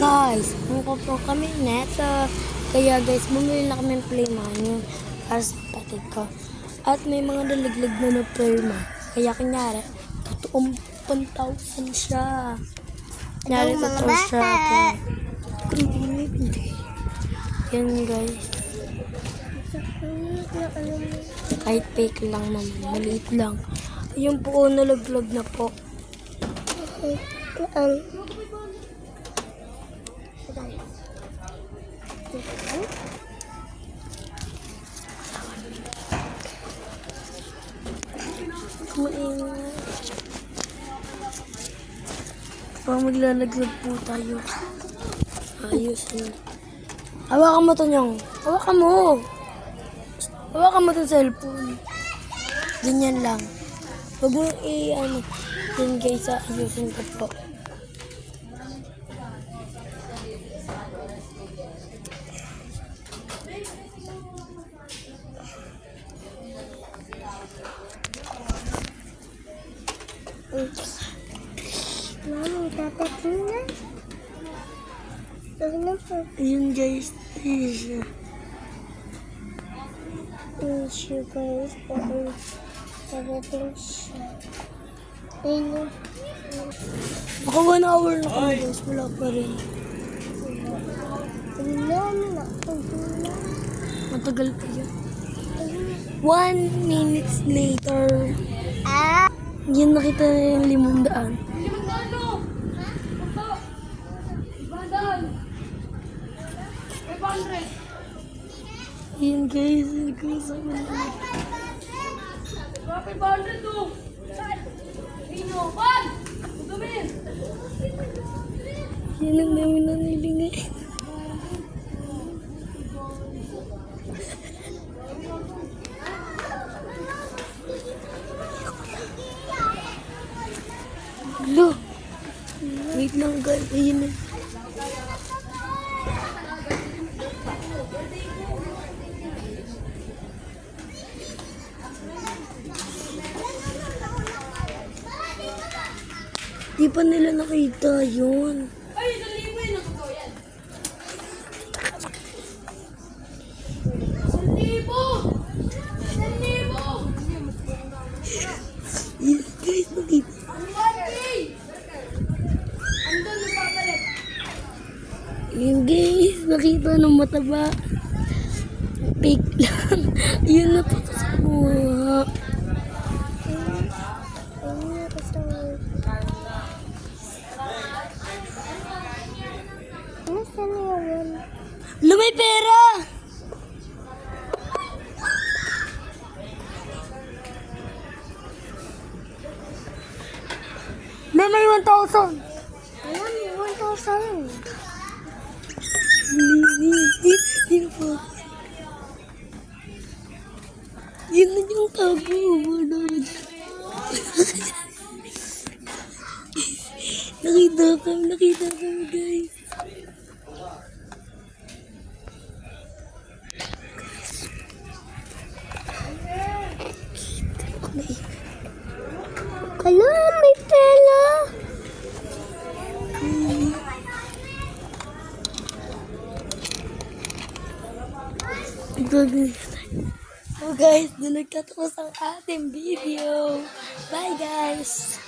Guys, mukha po kami neto. Kaya guys, bumili na kami ng play money para sa kapatid ko. At may mga dalaglag na firma. Kaya kunyari, totoong 1,000 siya. Kunyari, totoo siya. Yan guys. Kahit fake lang naman, maliit lang. Ayun po, nalaglag na po. Parang maglalaglag po tayo. Ayos yun. Hawakan mo to niyong. Hawakan mo. Hawakan mo to cellphone. Ganyan lang. Huwag mo ano. Yan guys, ayusin ko po. Mami, dapat na. Ayun guys, ayun siya. Issue guys, dapat siya. Ayun. Baka 1 hour na kami guys, wala pa rin. Matagal pa yun. 1 minute later. Yan, nakita na yung 500. Yan guys, nagkasa ko na. Yan ang dami na nilingay. Hello. Wait lang guys, ayun na. Di pa nila nakita yun. Ay, 1,000 yun ang totoo yan. 1,000! Yes guys, nakita. Andun na papalit. Yun guys, nakita ng mataba. Fake lang. Yun na pa sa buha. Lumay pera! May 1,000! Alam, 1,000. Hindi po. Yun na yung tago. Nakita kami guys. Hello, may pela. So guys, doon nagtatapos ang ating video. Bye guys!